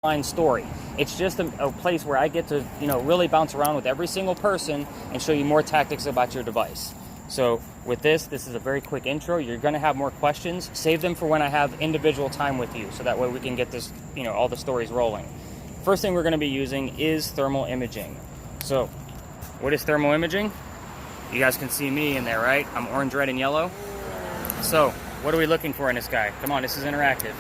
online story. It's just a place where I get to, really bounce around with every single person and show you more tactics about your device. So with this is a very quick intro. You're going to have more questions. Save them for when I have individual time with you, so that way we can get this, all the stories rolling. First thing we're going to be using is thermal imaging. So what is thermal imaging? You guys can see me in there, right? I'm orange, red, and yellow. So what are we looking for in this guy? Come on, this is interactive.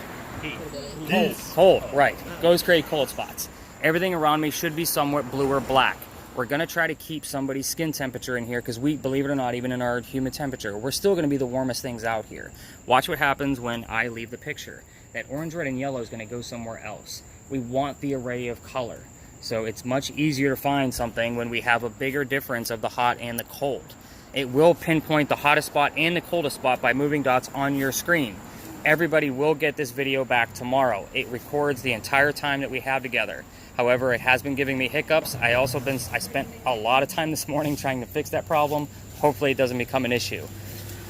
Cold, right. Goes create cold spots. Everything around me should be somewhat blue or black. We're going to try to keep somebody's skin temperature in here because we, believe it or not, even in our humid temperature, we're still going to be the warmest things out here. Watch what happens when I leave the picture. That orange, red, and yellow is going to go somewhere else. We want the array of color. So it's much easier to find something when we have a bigger difference of the hot and the cold. It will pinpoint the hottest spot and the coldest spot by moving dots on your screen. Everybody will get this video back tomorrow. It records the entire time that we have together. However, it has been giving me hiccups. I spent a lot of time this morning trying to fix that problem. Hopefully it doesn't become an issue.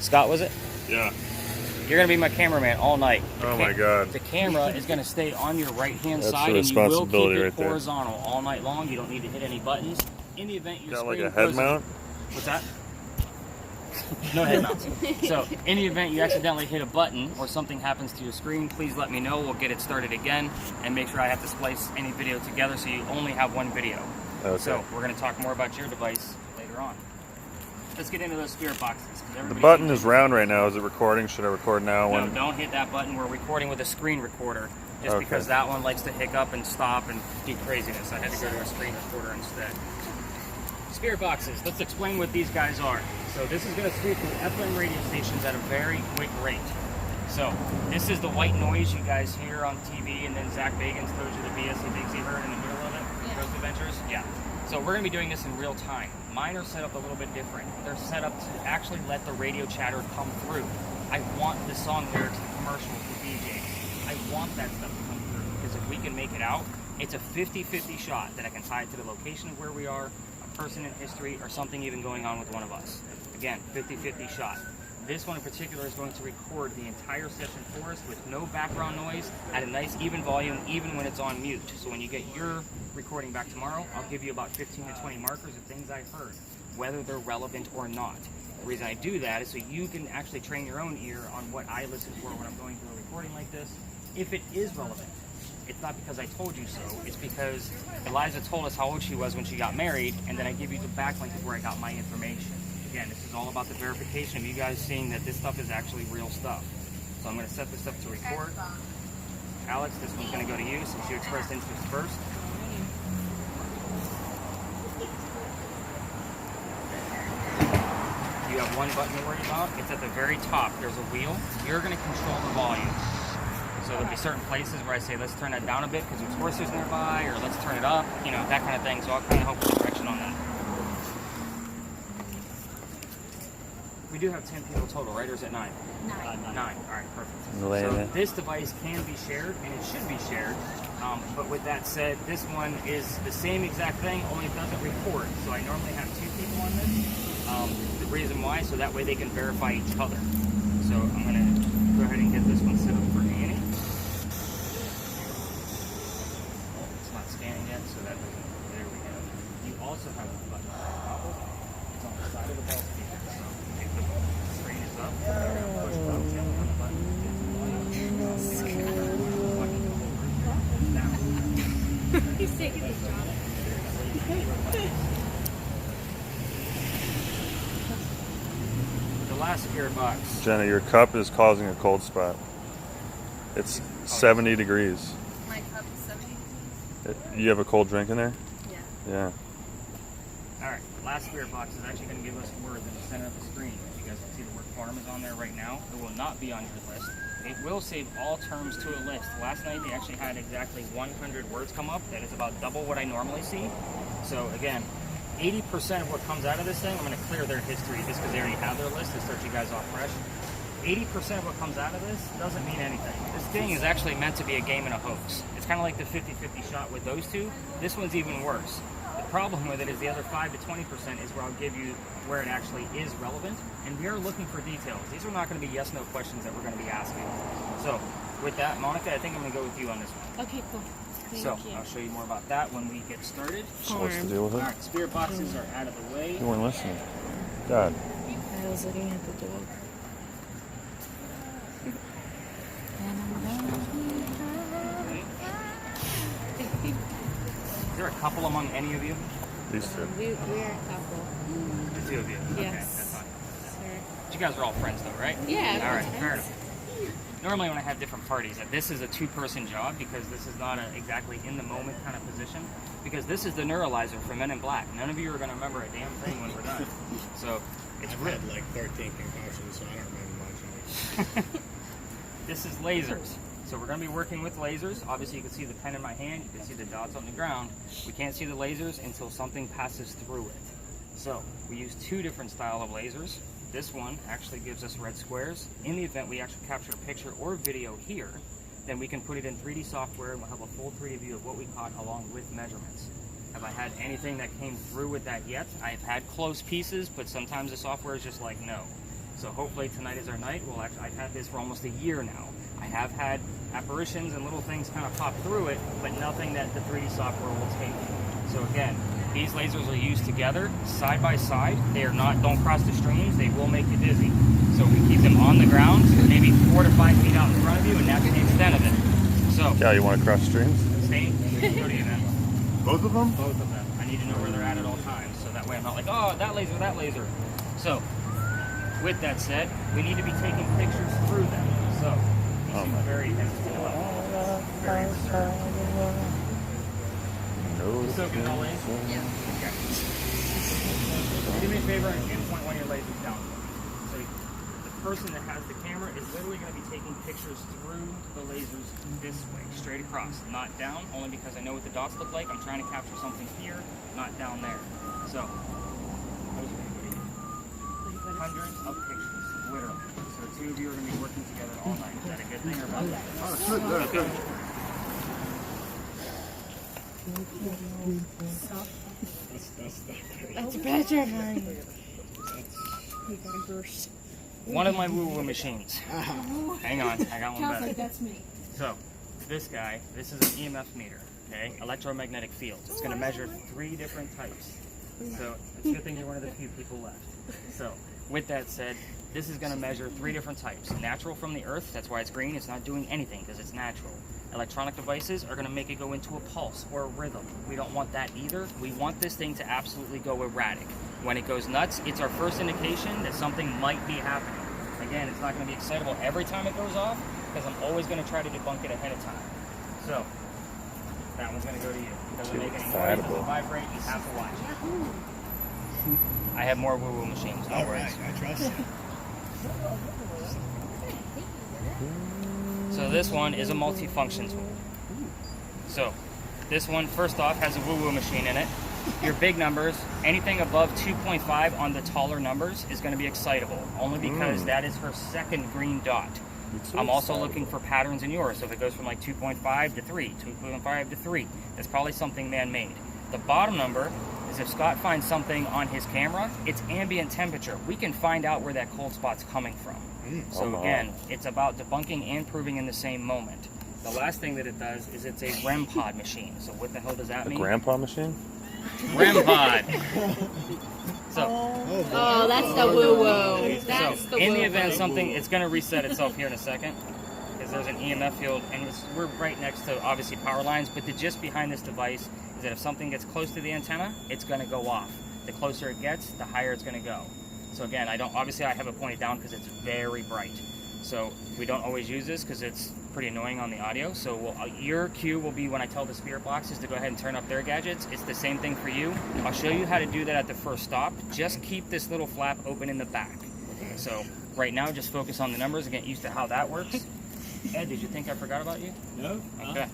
Scott, was it? Yeah. You're gonna be my cameraman all night. Oh my God. The camera is gonna stay on your right-hand side, the and you will keep responsibility it right there. horizontal all night long. You don't need to hit any buttons. In the event your Got like screen a head goes- mount? What's that? No head mounts. So, in the event you accidentally hit a button or something happens to your screen, please let me know. We'll get it started again and make sure I have to splice any video together so you only have one video. Okay. So, we're going to talk more about your device later on. Let's get into those spirit boxes. The button is round right now. Is it recording? Should I record now? No, don't hit that button. We're recording with a screen recorder. Just Okay. because that one likes to hiccup and stop and do craziness. I had to go to a screen recorder instead. Spirit boxes. Let's explain what these guys are. So this is going to sweep through FM radio stations at a very quick rate. So this is the white noise you guys hear on TV, and then Zach Bagans throws you the BS he thinks he heard in the middle of it. Yeah. Ghost Adventures. Yeah. So we're going to be doing this in real time. Mine are set up a little bit different. They're set up to actually let the radio chatter come through. I want the song lyrics, the commercials, the DJs. I want that stuff to come through, because if we can make it out, it's a 50-50 shot that I can tie it to the location of where we are, person in history, or something even going on with one of us. Again, 50-50 shot. This one in particular is going to record the entire session for us with no background noise at a nice even volume, even when it's on mute. So when you get your recording back tomorrow, I'll give you about 15 to 20 markers of things I've heard, whether they're relevant or not. The reason I do that is so you can actually train your own ear on what I listen for when I'm going through a recording like this, if it is relevant. It's not because I told you so, it's because Eliza told us how old she was when she got married, and then I give you the backlink of where I got my information. Again, this is all about the verification of you guys seeing that this stuff is actually real stuff. So I'm going to set this up to record. Alex, this one's going to go to you since you expressed interest first. You have one button to worry about. It's at the very top. There's a wheel. You're going to control the volume. So there'll be certain places where I say, let's turn that down a bit because there's horses nearby, or let's turn it up, that kind of thing. So I'll kind of help with direction on that. We do have 10 people total, right? Or is it 9? 9. 9. All right, perfect. Lay So it. this device can be shared, and it should be shared. But with that said, this one is the same exact thing, only it doesn't record. So I normally have 2 people on this. The reason why, so that way they can verify each other. So I'm going to go ahead and get this one set up for Annie. It's not scanning yet, so that doesn't. There we go. You also have a button. It's on the side of the ball speaker. So if the screen is up, push down on the button. He's taking his job. The last spirit box. Jenna, your cup is causing a cold spot. It's 70 degrees. My cup is 70. You have a cold drink in there? Yeah. Yeah. Alright, last spirit box is actually going to give us words in the center of the screen. You guys can see the word farm is on there right now. It will not be on your list. It will save all terms to a list. Last night they actually had exactly 100 words come up. That is about double what I normally see. So again, 80% of what comes out of this thing, I'm going to clear their history just because they already have their list to start you guys off fresh. 80% of what comes out of this doesn't mean anything. This thing is actually meant to be a game and a hoax. It's kind of like the 50-50 shot with those two. This one's even worse. The problem with it is the other 5 to 20% is where I'll give you where it actually is relevant, and we are looking for details. These are not going to be yes/no questions that we're going to be asking. So with that, Monica, I think I'm going to go with you on this one. Okay, cool. So I'll show you more about that when we get started. So what's the deal with All it? right, spirit boxes are out of the way. You weren't listening. God. I was looking at the dog. Is there a couple among any of you? These two. We are a couple. The two of you. Okay, Yes. that's fine. Sir. But you guys are all friends though, right? Yeah. All right, friends. fair enough. Normally when I have different parties, this is a two-person job because this is not a exactly in-the-moment kind of position. Because this is the neuralizer for Men in Black. None of you are going to remember a damn thing when we're done. So it's I've had like 13 concussions, so I don't remember much of it. This is lasers. So we're going to be working with lasers. Obviously you can see the pen in my hand, you can see the dots on the ground. We can't see the lasers until something passes through it. So we use two different style of lasers. This one actually gives us red squares. In the event we actually capture a picture or video here, then we can put it in 3D software and we'll have a full 3D view of what we caught along with measurements. Have I had anything that came through with that yet? I've had close pieces, but sometimes the software is just like, no. So hopefully tonight is our night. I've had this for almost a year now. I have had apparitions and little things kind of pop through it, but nothing that the 3D software will take. So again, these lasers are used together, side by side. They are not, don't cross the streams, they will make you dizzy. So we keep them on the ground, maybe 4 to 5 feet out in front of you, and that's the extent of it. So, Yeah, you want to cross streams? stay, go to you then. Both of them? Both of them. I need to know where they're at all times, so that way I'm not like, oh, that laser, that laser. So, with that said, we need to be taking pictures through them. So, you seem very hesitant about that. Very concerned. No. You soaking it all in? Yeah. Okay. Do me a favor and point one of your lasers down. So the person that has the camera is literally going to be taking pictures through the lasers this way, straight across, not down, only because I know what the dots look like. I'm trying to capture something here, not down there. So, hundreds of pictures, literally. So the two of you are going to be working together all night. Is that a good thing or bad? Okay. That's better. One of my woo-woo machines. Hang on, I got one Sounds better. like that's me. So, this guy, this is an EMF meter, okay? Electromagnetic fields. It's going to measure 3 different types. So, it's a good thing you're one of the few people left. So, with that said, this is going to measure 3 different types. Natural from the earth, that's why it's green. It's not doing anything because it's natural. Electronic devices are going to make it go into a pulse or a rhythm. We don't want that either. We want this thing to absolutely go erratic. When it goes nuts, it's our first indication that something might be happening. Again, it's not going to be excitable every time it goes off because I'm always going to try to debunk it ahead of time. So, that one's going to go to you. It doesn't make any noise, it doesn't vibrate, you have to watch it. I have more woo-woo machines, no All worries. right, I trust you. So this one is a multi-function tool. So this one, first off, has a woo-woo machine in it. Your big numbers, anything above 2.5 on the taller numbers is going to be excitable, only because that is her second green dot. I'm also looking for patterns in yours. So if it goes from like 2.5 to 3, 2.5 to 3, that's probably something man-made. The bottom number is if Scott finds something on his camera, it's ambient temperature. We can find out where that cold spot's coming from. So again, it's about debunking and proving in the same moment. The last thing that it does is it's a REM pod machine. So what the hell does that A mean? grandpa machine? REM pod. So, Oh, that's the woo-woo. That's so the in the woo-woo. event something, it's going to reset itself here in a second because there's an EMF field and we're right next to obviously power lines, but the gist behind this device is that if something gets close to the antenna, it's going to go off. The closer it gets, the higher it's going to go. So again, I have it pointed down because it's very bright. So we don't always use this because it's pretty annoying on the audio. So your cue will be when I tell the spirit boxes to go ahead and turn up their gadgets. It's the same thing for you. I'll show you how to do that at the first stop. Just keep this little flap open in the back. So right now, just focus on the numbers and get used to how that works. Ed, did you think I forgot about you? No? Okay.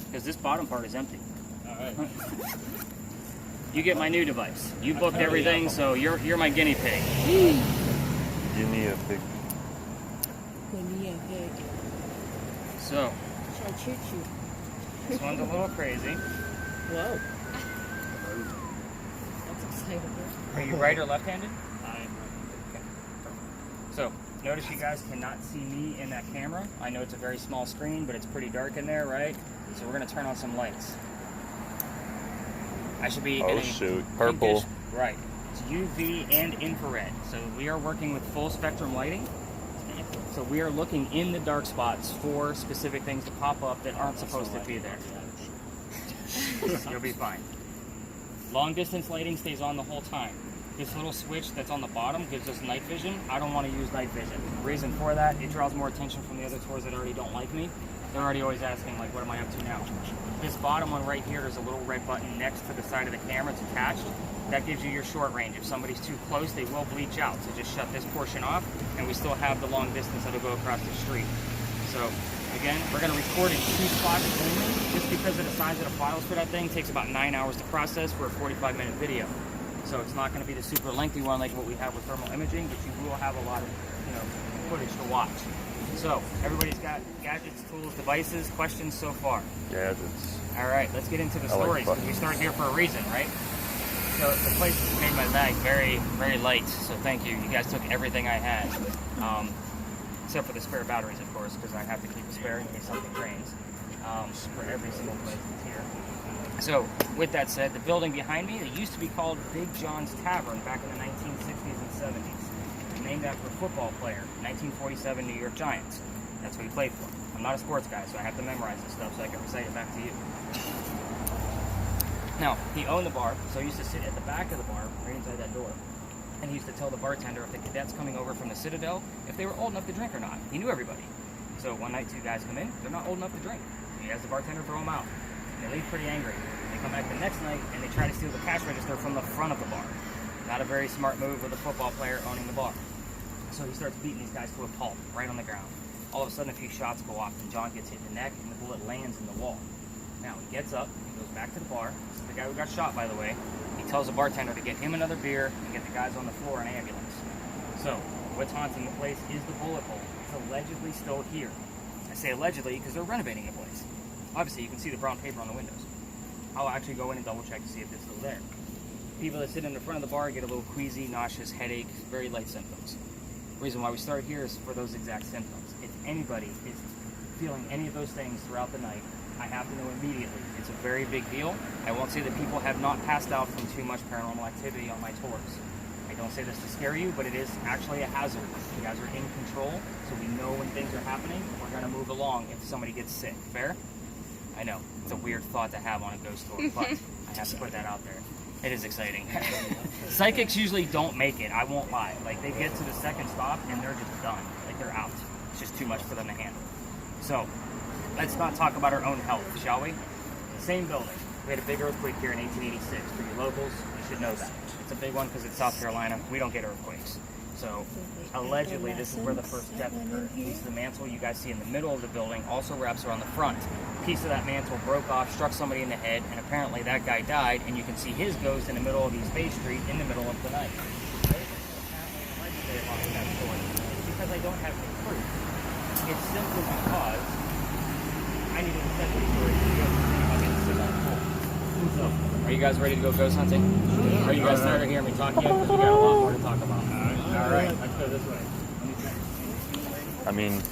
Because this bottom part is empty. All right. You get my new device. You booked everything, so you're my guinea pig. Give me a big. So this one's a little crazy. Whoa. That's excitable. Are you right or left-handed? I'm Okay. So notice you guys cannot see me in that camera. I know it's a very small screen, but it's pretty dark in there, right? So we're gonna turn on some lights. I should be Oh, in a shoot. Purple. pinkish- right. It's UV and infrared. So we are working with full spectrum lighting. So we are looking in the dark spots for specific things to pop up that aren't supposed to be there. You'll be fine. Long distance lighting stays on the whole time. This little switch that's on the bottom gives us night vision. I don't want to use night vision. The reason for that, it draws more attention from the other tours that already don't like me. They're already always asking, like, what am I up to now? This bottom one right here, there's a little red button next to the side of the camera. It's attached. That gives you your short range. If somebody's too close, they will bleach out. So just shut this portion off, and we still have the long distance that'll go across the street. So again, we're going to record in 2 spots only, just because of the size of the files for that thing. It takes about 9 hours to process for a 45-minute video. So it's not going to be the super lengthy one like what we have with thermal imaging, but you will have a lot of, footage to watch. So everybody's got gadgets, tools, devices, questions so far. Gadgets. All right, let's get into the I like stories. 'Cause buttons. we started here for a reason, right? So the place made my bag very, very light. So thank you. You guys took everything I had, except for the spare batteries, of course, because I have to keep a spare in case something rains. For every single place that's here. So with that said, the building behind me, it used to be called Big John's Tavern back in the 1960s and 70s. Named after a football player, 1947 New York Giants. That's what he played for. I'm not a sports guy, so I have to memorize this stuff so I can recite it back to you. Now, he owned the bar, so he used to sit at the back of the bar, right inside that door, and he used to tell the bartender if the cadets coming over from the Citadel, if they were old enough to drink or not. He knew everybody. So one night, 2 guys come in, they're not old enough to drink. He has the bartender throw them out. They leave pretty angry. They come back the next night, and they try to steal the cash register from the front of the bar. Not a very smart move with a football player owning the bar. So he starts beating these guys to a pulp, right on the ground. All of a sudden, a few shots go off, and John gets hit in the neck, and the bullet lands in the wall. Now, he gets up, he goes back to the bar. This is the guy who got shot, by the way. He tells the bartender to get him another beer and get the guys on the floor an ambulance. So, what's haunting the place is the bullet hole. It's allegedly still here. I say allegedly because they're renovating the place. Obviously, you can see the brown paper on the windows. I'll actually go in and double check to see if it's still there. People that sit in the front of the bar get a little queasy, nauseous, headache, very light symptoms. The reason why we start here is for those exact symptoms. If anybody is feeling any of those things throughout the night, I have to know immediately. It's a very big deal. I won't say that people have not passed out from too much paranormal activity on my tours. I don't say this to scare you, but it is actually a hazard. You guys are in control, so we know when things are happening. We're going to move along if somebody gets sick. Fair? I know. It's a weird thought to have on a ghost tour, but I have to put that out there. It is exciting. Psychics usually don't make it, I won't lie. Like, they get to the second stop and they're just done. Like, they're out. It's just too much for them to handle. So, let's not talk about our own health, shall we? Same building. We had a big earthquake here in 1886. For you locals, you should know that. It's a big one because it's South Carolina. We don't get earthquakes. So, allegedly, this is where the first death occurred. Piece of the mantle you guys see in the middle of the building also wraps around the front. Piece of that mantle broke off, struck somebody in the head, and apparently that guy died, and you can see his ghost in the middle of East Bay Street in the middle of the night. Apparently, allegedly, that story. It's because I don't have any proof. It's simply because I needed to set the story to go about getting sit on the floor. So, are you guys ready to go ghost hunting? Are you guys tired of hearing me talk yet? Because we got a lot more to talk about. All right, let's go this way. I mean,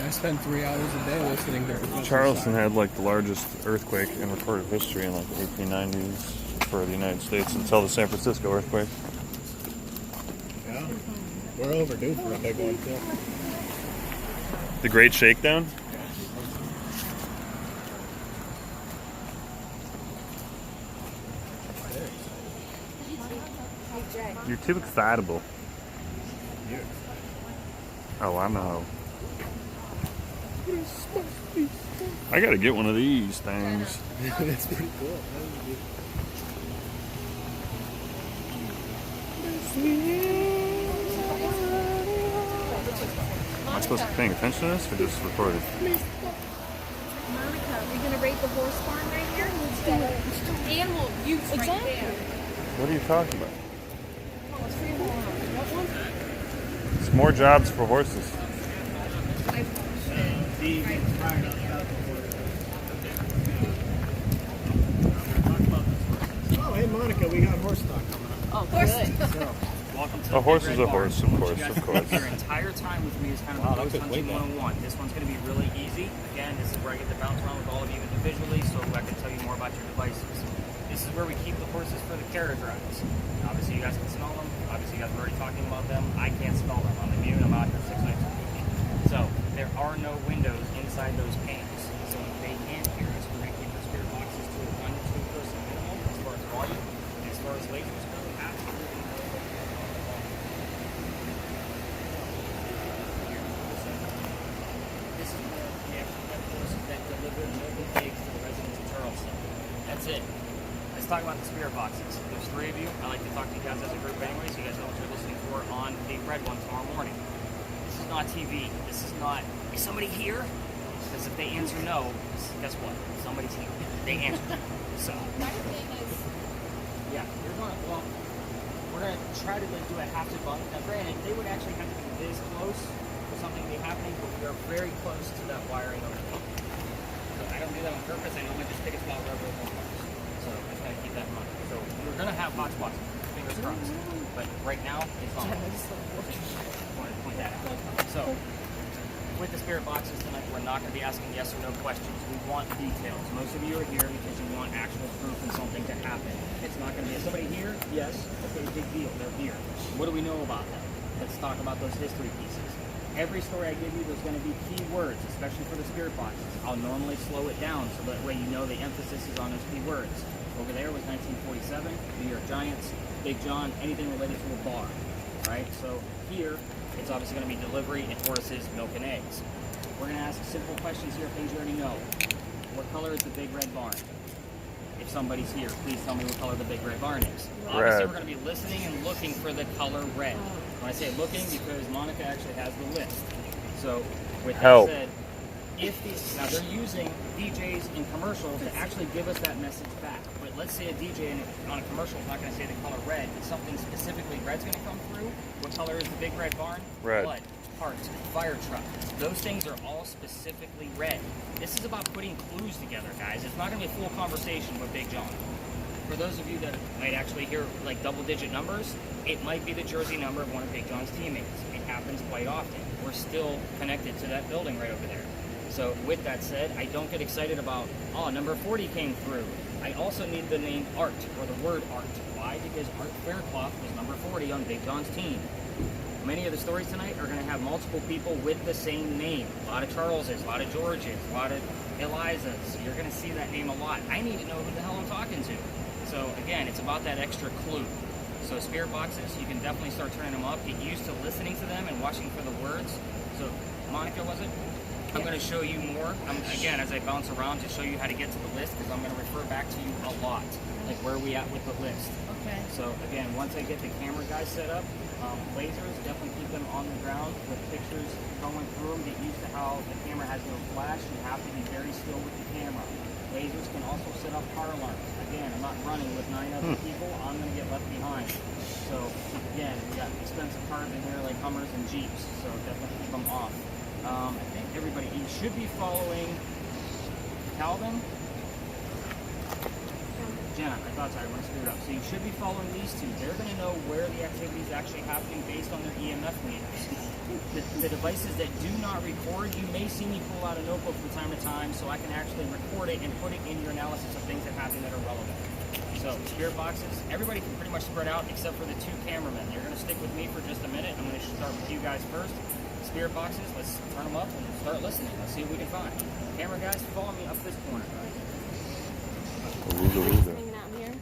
I spend 3 hours a day listening to Charleston had like the largest earthquake in recorded history in like the 1890s for the United States until the San Francisco earthquake. Yeah. We're overdue for a big one, too. The Great Shakedown? You're too excitable. Oh, I know. I gotta get one of these things. That's pretty cool. Am I supposed to be paying attention to this or just recorded? Monica, we're gonna rate the horse barn right here. Let's do it. Animal use right there. What are you talking about? Oh, it's for your horse. What one? It's more jobs for horses. Oh, hey, Monica, we got horse stock coming up. Oh, good. So, welcome to A the horse Big is Red a Barn. horse, I of want course, you guys of to course. think Your entire time with me is kind of Wow, a that ghost took way hunting back. 101. This one's going to be really easy. Again, this is where I get to bounce around with all of you individually, so I can tell you more about your devices. This is where we keep the horses for the carriage rides. Obviously, you guys can smell them. Obviously, you guys are already talking about them. I can't smell them. I'm immune. I'm out here 6 nights a week. So there are no windows inside those panes. So they can't hear us. We're going to keep the spirit boxes to a 1 to 2 person minimum as far as volume. And as far as lasers go, absolutely no. This is where we actually have horses that deliver milk and eggs to the residents of Charleston. That's it. Let's talk about the spirit boxes. There's 3 of you. I like to talk to you guys as a group anyway, so you guys know what you're listening for on Big Red One tomorrow morning. This is not TV. This is not, is somebody here? Because if they answer no, guess what? Somebody's here. They answered. So, My thing is, yeah, you're going to, well, we're going to try to do a half to bunk. Now, granted, they would actually have to be this close for something to be happening, but we are very close to that wiring over there. So I don't do that on purpose. I normally just pick a spot wherever it wants. So I just got to keep that in mind. So we're going to have hot spots, fingers crossed. But right now, it's on. Wanted to point that out. So with the spirit boxes tonight, we're not going to be asking yes or no questions. We want details. Most of you are here because you want actual proof and something to happen. It's not going to be, is somebody here? Yes. Okay, big deal. They're here. What do we know about them? Let's talk about those history pieces. Every story I give you, there's going to be key words, especially for the spirit boxes. I'll normally slow it down so that way you know the emphasis is on those key words. Over there was 1947, New York Giants, Big John, anything related to a bar, right? So here, it's obviously going to be delivery and horses, milk and eggs. We're going to ask simple questions here, things you already know. What color is the Big Red Barn? If somebody's here, please tell me what color the Big Red Barn is. Obviously, we're going to be listening and looking for the color red. When I say looking, because Monica actually has the list. So, with that said, if these, now they're using DJs in commercials to actually give us that message back. But let's say a DJ on a commercial is not going to say the color red, but something specifically red's going to come through. What color is the Big Red Barn? Red. Blood, parts, fire truck. Those things are all specifically red. This is about putting clues together, guys. It's not going to be a full conversation with Big John. For those of you that might actually hear like double-digit numbers, it might be the jersey number of one of Big John's teammates. It happens quite often. We're still connected to that building right over there. So with that said, I don't get excited about, oh, number 40 came through. I also need the name Art, or the word Art. Why? Because Art Faircloth was number 40 on Big John's team. Many of the stories tonight are going to have multiple people with the same name. A lot of Charleses, a lot of Georges, a lot of Elizas. You're going to see that name a lot. I need to know who the hell I'm talking to. So again, it's about that extra clue. So spirit boxes, you can definitely start turning them up. Get used to listening to them and watching for the words. So Monica, was it? I'm going to show you more. Again, as I bounce around to show you how to get to the list, because I'm going to refer back to you a lot, like where are we at with the list. okay. So again, once I get the camera guys set up, lasers, definitely keep them on the ground with pictures going through them. Get used to how the camera has no flash. You have to be very still with the camera. Lasers can also set up car alarms. Again, I'm not running with 9 other people. I'm going to get left behind. So again, we got expensive cars in here like Hummers and Jeeps. So definitely keep them off. I think everybody, you should be following Calvin. Jenna, I thought so. I want to screw it up. So you should be following these two. They're going to know where the activity is actually happening based on their EMF meters. The devices that do not record, you may see me pull out a notebook from time to time so I can actually record it and put it in your analysis of things that happen that are relevant. So spirit boxes, everybody can pretty much spread out except for the 2 cameramen. You're going to stick with me for just a minute. I'm going to start with you guys first. Spirit boxes, let's turn them up and start listening. Let's see what we can find. Camera guys, follow me up this corner. Hanging out here.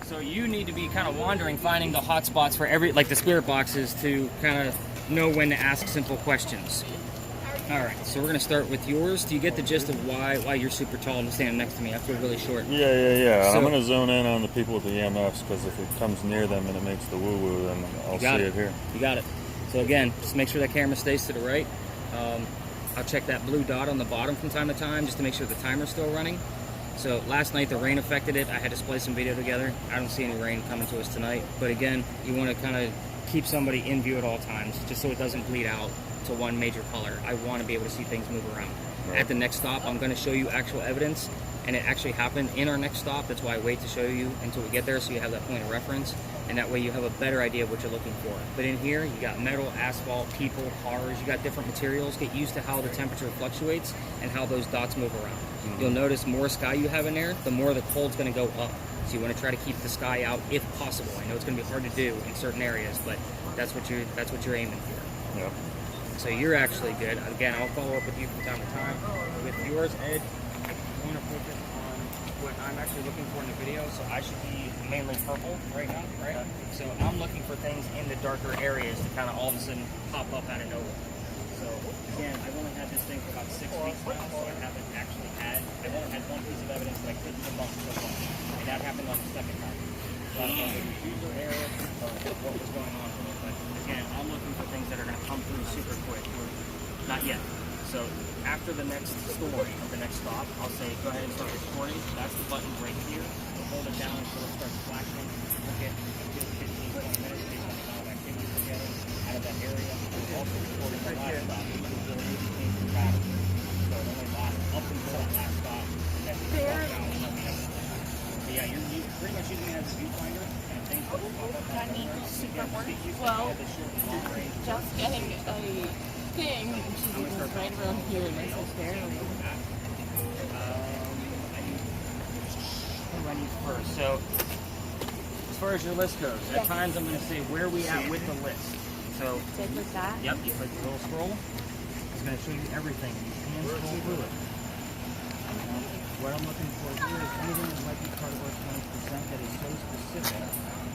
So you need to be kind of wandering, finding the hot spots for every, like the spirit boxes, to kind of know when to ask simple questions. All right, so we're gonna start with yours. Do you get the gist of why you're super tall and standing next to me? I feel really short. Yeah. So- I'm going to zone in on the people with the EMFs, because if it comes near them and it makes the woo-woo, then I'll see it here. You got it. So again, just make sure that camera stays to the right. I'll check that blue dot on the bottom from time to time just to make sure the timer's still running. So last night the rain affected it. I had to splice some video together. I don't see any rain coming to us tonight. But again, you want to kind of keep somebody in view at all times, just so it doesn't bleed out to one major color. I want to be able to see things move around. At the next stop, I'm going to show you actual evidence, and it actually happened in our next stop. That's why I wait to show you until we get there, so you have that point of reference, and that way you have a better idea of what you're looking for. But in here, you got metal, asphalt, people, cars. You got different materials. Get used to how the temperature fluctuates and how those dots move around. You'll notice more sky you have in there, the more the cold's going to go up. So you want to try to keep the sky out if possible. I know it's going to be hard to do in certain areas, but that's what you're aiming for. Yeah. So you're actually good. Again, I'll follow up with you from time to time. With yours, Ed, I want to focus on what I'm actually looking for in the video. So I should be mainly purple right now, right? So I'm looking for things in the darker areas to kind of all of a sudden pop up out of nowhere. So again, I've only had this thing for about 6 weeks now, so I haven't actually had, I've only had one piece of evidence that I couldn't debunk so far. And that happened on the second time. So I thought the user error or what was going on with it. But again, I'm looking for things that are going to come through super quick. Not yet. So after the next story or the next stop, I'll say, go ahead and start recording. That's the button right here. Hold it down until it starts flashing. We'll get 15, 20 minutes based on the amount of activity we're getting out of that area. We're also recording the last stop. So it only lasts up until that last stop. And then we can walk out and let me know. But yeah, you're pretty much using it as a viewfinder. And things will pop up out of nowhere. super work. Well, the short and long range. Just getting a thing, and she was right around here, and I said, there. What do I need first? So, as far as your list goes, at times I'm going to say where we at with the list. So, Take like that. yep, you click the little scroll. It's going to show you everything. You can scroll through it. What I'm looking for here is anything that might be part of our 20% that is so specific.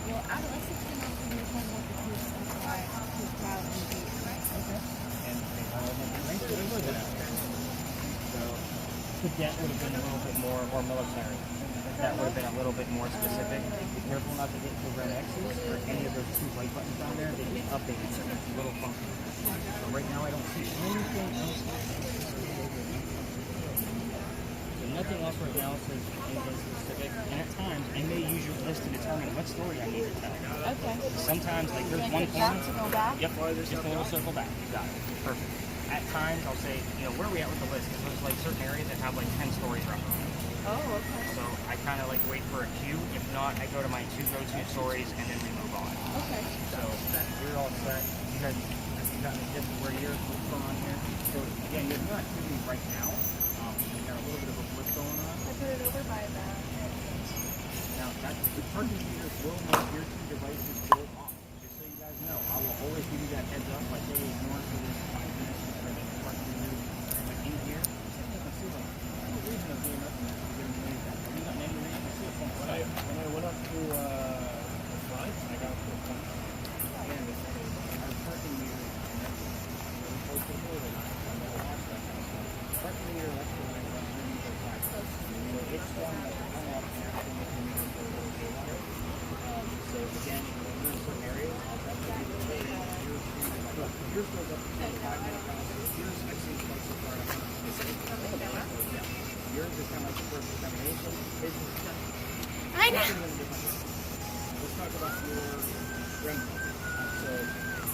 Well, I don't know if it's going to be one with the police and why his child and the And they all have different ranks that are living out there. So, cadet would have been a little bit more, or military. That would have been a little bit more specific. Be careful not to get to red X's or any of those 2 white buttons down there. They get updated, so it's a little funky. So right now I don't see anything else. So nothing else right now says anything specific. And at times, I may use your list to determine what story I need to tell. Okay. Sometimes, like there's one Back corner. to go back? Yep, just a little circle back. You got it. Perfect. At times, I'll say, where are we at with the list? Because there's like certain areas that have like 10 stories wrapped around it. Oh, okay. So I kind of like wait for a cue. If not, I go to my 2 go-to stories and then we move on. Okay. So we're all set. You guys got a gist of where you're going on here. So again, there's no activity right now. We got a little bit of a flip going on. I put it over by that. Now, the parking meters will make your 2 devices go off. Just so you guys know, I will always give you that heads up. Like, hey, ignore for this 5 minutes before the parking meters. But in here, something you can see, like, no reason of doing nothing to get them raised up. Have you gotten any reason to see a phone? When I went up to the front, I got to a point. Again, our parking meters are connected really close to the building. And they'll watch that kind of stuff. Parking meter, that's the one that's underneath our tax. So it's one that will come up and actually make the meter go a little bit on it. So again, when we're in certain areas, that's what we do. Yours goes up to 5 minutes. Yours actually is like so far up. Yours is kind of like the first examination. His is I know. Let's talk about your range. So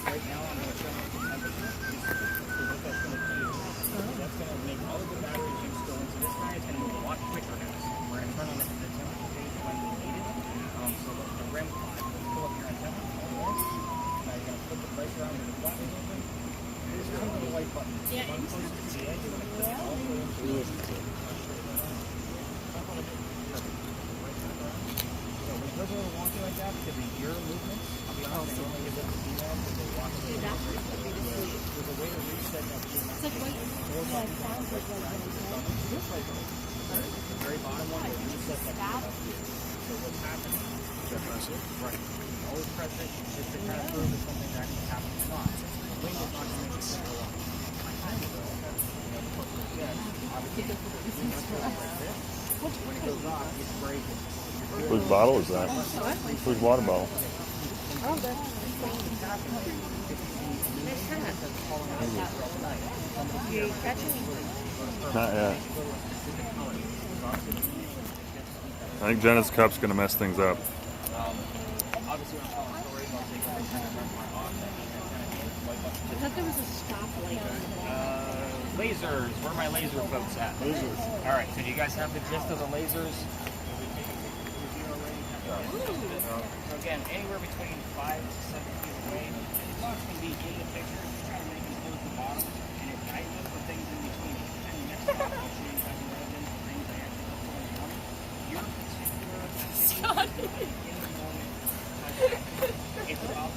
right now I'm going to turn off the temperature. So what that's going to do is that's going to make all of the battery juice go into this guy. It's going to move a lot quicker now. We're going to turn on the temperature gauge when we need it. So look, the REM 5. Let's pull up your antenna. All the way. Now you're going to put the price around when the flat is open. There's a little white button. Yeah, One closer to the edge. You're going to click it all the way into the So when it goes a little wonky like that, because of your movements, I'll be honest, they only give them the email because they walk away. There's a way to reset that email. It's like, wait. Yeah, it sounds like This right there. The very bottom one will reset that email. So what's happening? Press it. Right. Always press it just to kind of prove that something's actually happening. It's not. The wing is not going to make it go off. My time is the person said, obviously, the wing goes like this. When it goes off, it's breaking. Whose bottle is that? Whose water bottle? Not yet. I think Jenna's cup's gonna mess things up. Obviously, when I'm telling stories, I'll take every kind of run my off. I thought there was a stoplight on the wall. Lasers. Where are my laser folks at? Lasers. All right. So do you guys have the gist of the lasers? So again, anywhere between 5 to 7 feet away, as long as it can be in the picture, just try to make them close the bottom, and if I look for things in between. And next time I'll show you guys relevant things I actually look for in the moment. Your particular in the moment. It's about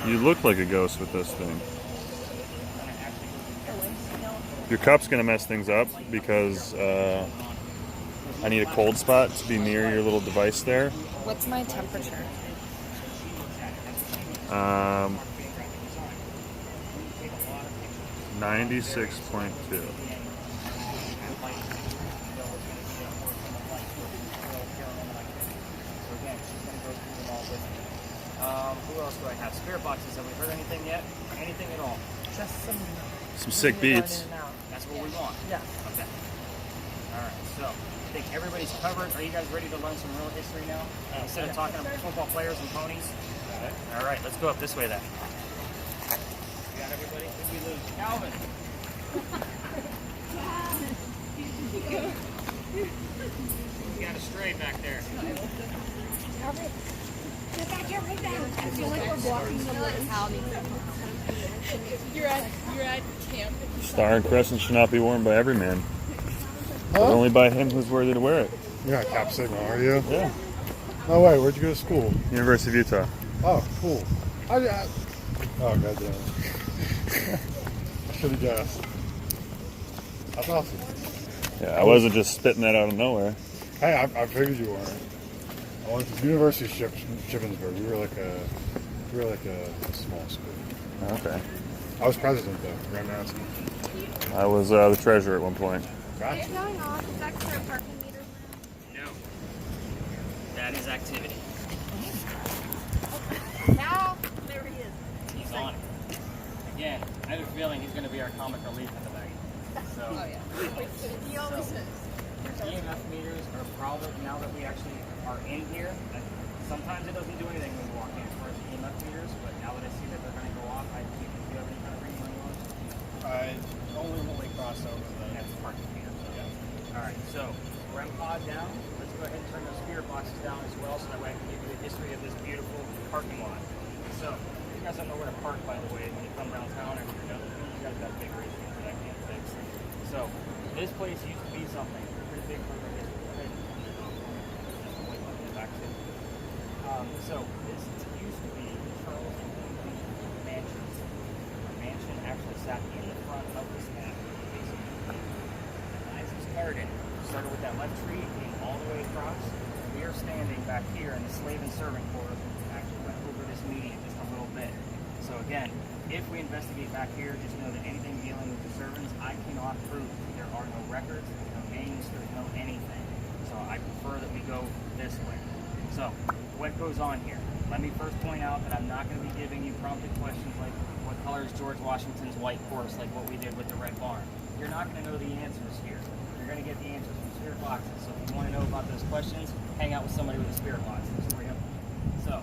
You look like a ghost with this thing. gonna actually go Your cup's gonna mess things up because I need a cold spot to be near your little device there. What's my temperature? 96.2. Who else do I have? Spirit boxes. Have we heard anything yet? Anything at all? Just Some sick beats. That's what we want. Yeah. Okay. All right. So I think everybody's covered. Are you guys ready to learn some real history now? Instead of talking about football players and ponies. All right. Let's go up this way then. You got everybody? Did we lose Calvin? You got a stray back there. Get back here, right down. I feel like we're blocking the way. You're at camp. Star and crescent should not be worn by every man, but only by him who's worthy to wear it. You're not Cap Sigma, are you? Yeah. No way. Where'd you go to school? University of Utah. Oh, cool. Oh, goddamn. I should have guessed. That's awesome. Yeah, I wasn't just spitting that out of nowhere. Hey, I figured you weren't. I went to University of Shippensburg. We were like a small school. Okay. I was president though, Grand Master. I was the treasurer at one point. Gotcha. Going off. Is that for parking meters? No. That is activity. Now, there he is. He's on it. Again, I have a feeling he's going to be our comic relief in the night. So, He always says. EMF meters are probably, now that we actually are in here, sometimes it doesn't do anything when we walk in as far as EMF meters, but now that I see that they're going to go off, do you have any kind of reading on yours? Only when we cross over That's the parking meter. All right, so REM pod down. Let's go ahead and turn those spirit boxes down as well, so that way I can give you the history of this beautiful parking lot. So, you guys don't know where to park, by the way, when you come downtown, or if you're done, you guys got a big reason for that can't fix. So, this place used to be something pretty big for the history. So, this used to be Charles and Queen Mansion. The mansion actually sat in the front of this map, basically. As it started with that left tree, came all the way across. We are standing back here in the slave and servant quarter. Actually went over this median just a little bit. So again, if we investigate back here, just know that anything dealing with the servants, I cannot prove. There are no records, there's no names, there's no anything. So I prefer that we go this way. So, what goes on here? Let me first point out that I'm not going to be giving you prompted questions like what color is George Washington's white horse, like what we did with the Red Barn. You're not going to know the answers here. You're going to get the answers from spirit boxes. So if you want to know about those questions, hang out with somebody with a spirit box. There's 3 of them. So,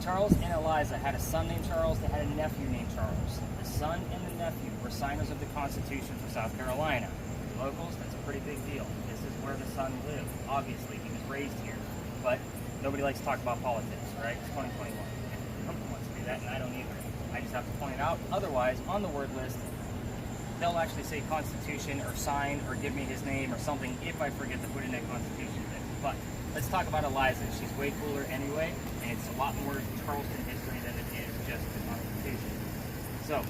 Charles and Eliza had a son named Charles. They had a nephew named Charles. The son and the nephew were signers of the Constitution for South Carolina. Locals, that's a pretty big deal. This is where the son lived. Obviously, he was raised here. But nobody likes to talk about politics, right? It's 2021. Nobody wants to do that, and I don't either. I just have to point it out. Otherwise, on the word list, they'll actually say Constitution or sign or give me his name or something if I forget to put in that Constitution thing. But let's talk about Eliza. She's way cooler anyway, and it's a lot more Charleston history than it is just the Constitution. So,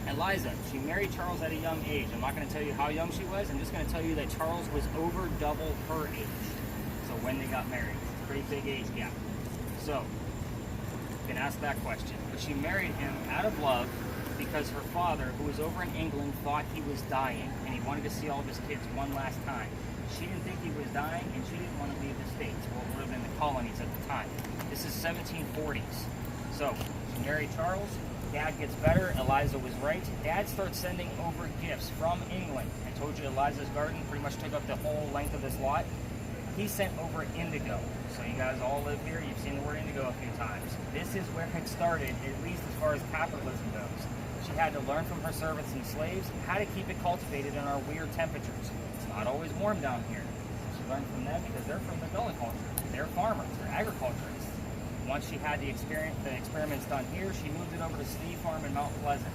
Eliza, she married Charles at a young age. I'm not going to tell you how young she was. I'm just going to tell you that Charles was over double her age. So when they got married, it's a pretty big age gap. So, you can ask that question. But she married him out of love because her father, who was over in England, thought he was dying, and he wanted to see all of his kids one last time. She didn't think he was dying, and she didn't want to leave the States, what would have been the colonies at the time. This is 1740s. So, she married Charles. Dad gets better. Eliza was right. Dad starts sending over gifts from England. I told you Eliza's garden pretty much took up the whole length of this lot. He sent over indigo. So you guys all live here. You've seen the word indigo a few times. This is where it started, at least as far as capitalism goes. She had to learn from her servants and slaves how to keep it cultivated in our weird temperatures. It's not always warm down here. She learned from them because they're from the Gullah culture. They're farmers. They're agriculturists. Once she had the experiments done here, she moved it over to Steve Farm in Mount Pleasant.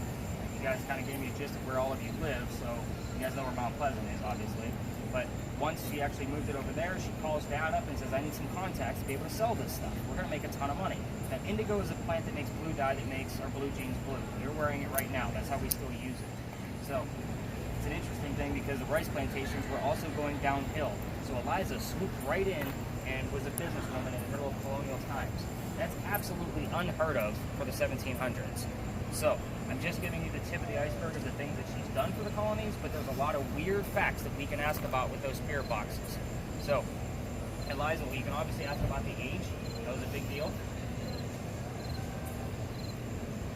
You guys kind of gave me a gist of where all of you live, so you guys know where Mount Pleasant is, obviously. But once she actually moved it over there, she calls Dad up and says, I need some contacts to be able to sell this stuff. We're going to make a ton of money. Now, indigo is a plant that makes blue dye that makes our blue jeans blue. You're wearing it right now. That's how we still use it. So it's an interesting thing because the rice plantations were also going downhill. So Eliza swooped right in and was a businesswoman in the middle of colonial times. That's absolutely unheard of for the 1700s. So I'm just giving you the tip of the iceberg of the things that she's done for the colonies, but there's a lot of weird facts that we can ask about with those spirit boxes. So, Eliza, well, you can obviously ask about the age. That was a big deal.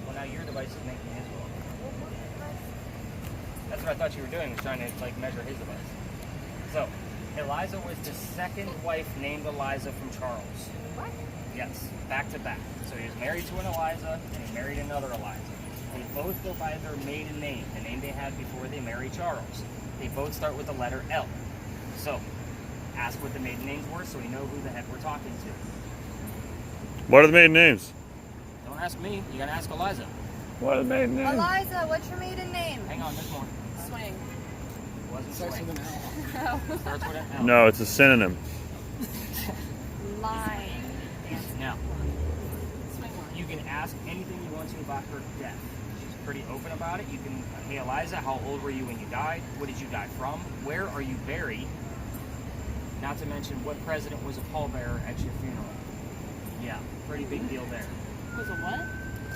Well, now your device is making his go. That's what I thought you were doing, was trying to like measure his device. So, Eliza was the second wife named Eliza from Charles. What? Yes, back to back. So he was married to an Eliza, and he married another Eliza. They both go by their maiden name, the name they had before they married Charles. They both start with the letter L. So, ask what the maiden names were so we know who the heck we're talking to. What are the maiden names? Don't ask me, you gotta ask Eliza. What are the maiden names? Eliza, what's your maiden name? Hang on, there's more. Swing. It wasn't swing. No. Starts with an L. No, it's a synonym. Lying. Now, you can ask anything you want to about her death. She's pretty open about it. You can, hey Eliza, how old were you when you died? What did you die from? Where are you buried? Not to mention what president was a pallbearer at your funeral. Yeah, pretty big deal there. Was a what?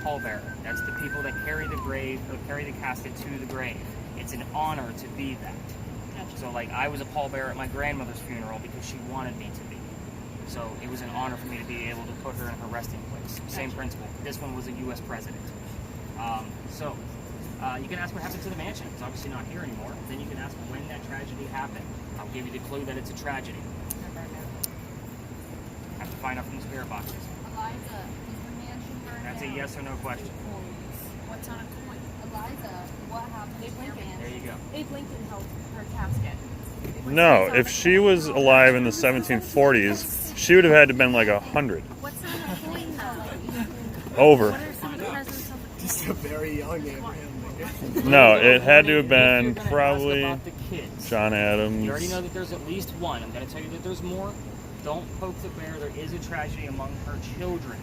Pallbearer. That's the people that carry the grave or carry the casket to the grave. It's an honor to be that. Gotcha. So like I was a pallbearer at my grandmother's funeral because she wanted me to be. So it was an honor for me to be able to put her in her resting place. Same principle. This one was a U.S. president. You can ask what happened to the mansion. It's obviously not here anymore. Then you can ask when that tragedy happened. I'll give you the clue that it's a tragedy. Have to find out from the spirit boxes. Eliza, is the mansion burned That's a down? yes or no question. What's on a coin? Eliza, what happened to your mansion? There you go. Abe Lincoln held her casket. No, if she was alive in the 1740s, she would have had to have been like 100. What's on the coin though? Over. What are some of the presents of the Just a very young Abraham Lincoln. No, it had to have been If you're gonna probably ask about the kids, John Adams. you already know that there's at least one. I'm going to tell you that there's more. Don't poke the bear. There is a tragedy among her children.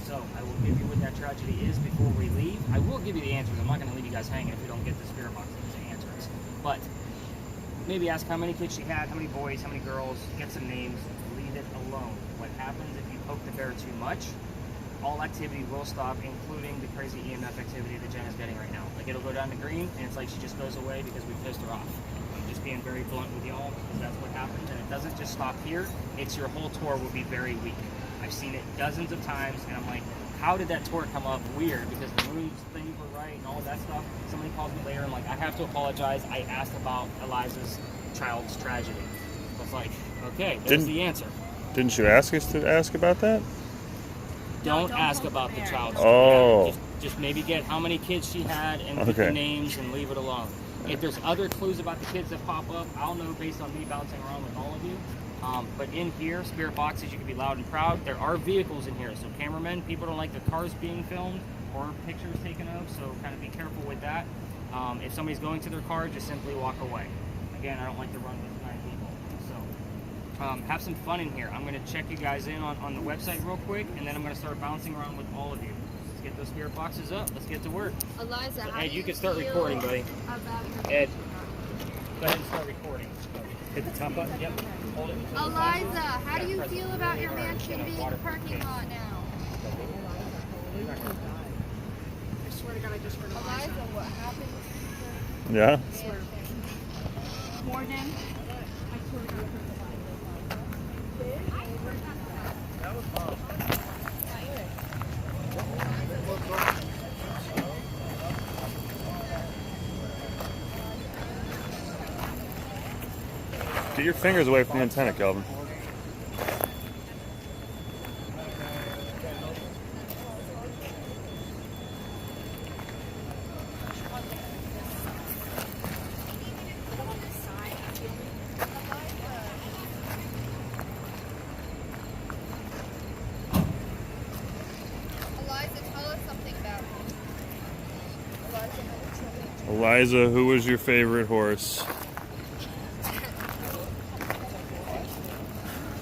So I will give you what that tragedy is before we leave. I will give you the answers. I'm not going to leave you guys hanging if we don't get the spirit box answers. But maybe ask how many kids she had, how many boys, how many girls, get some names, leave it alone. What happens if you poke the bear too much? All activity will stop, including the crazy EMF activity that Jen is getting right now. Like it'll go down to green, and it's like she just goes away because we pissed her off. I'm just being very blunt with y'all because that's what happens, and it doesn't just stop here. It's your whole tour will be very weak. I've seen it dozens of times, and I'm like, how did that tour come up? Weird, because the moves things were right and all of that stuff. Somebody calls me later and like, I have to apologize. I asked about Eliza's child's tragedy. So it's like, okay, there's the answer. Didn't you ask us to ask about that? Don't ask poke about the the bear. child's Oh. tragedy. Just maybe get how many kids she had and get the Okay. names and leave it alone. If there's other clues about the kids that pop up, I'll know based on me bouncing around with all of you. But in here, spirit boxes, you can be loud and proud. There are vehicles in here, so cameramen, people don't like their cars being filmed or pictures taken of, so kind of be careful with that. If somebody's going to their car, just simply walk away. Again, I don't like to run with 9 people. So have some fun in here. I'm going to check you guys in on the website real quick, and then I'm going to start bouncing around with all of you. Let's get those spirit boxes up. Let's get to work. Eliza, how Ed, do you can start feel recording, buddy. About your Ed, go ahead and start recording. Hit the top button. Yep. Hold it. until the top. Eliza, how do you Press it. feel about your Alright, mansion get a being a water parking case. lot now? I swear to God, I just heard of Eliza, what happened to Yeah. your mansion? Morgan. I swear to God, I heard Get your fingers away from the antenna, Kelvin. Eliza, who was your favorite horse?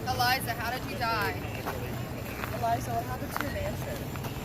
Eliza, how did you die? Eliza, what happened to your mansion?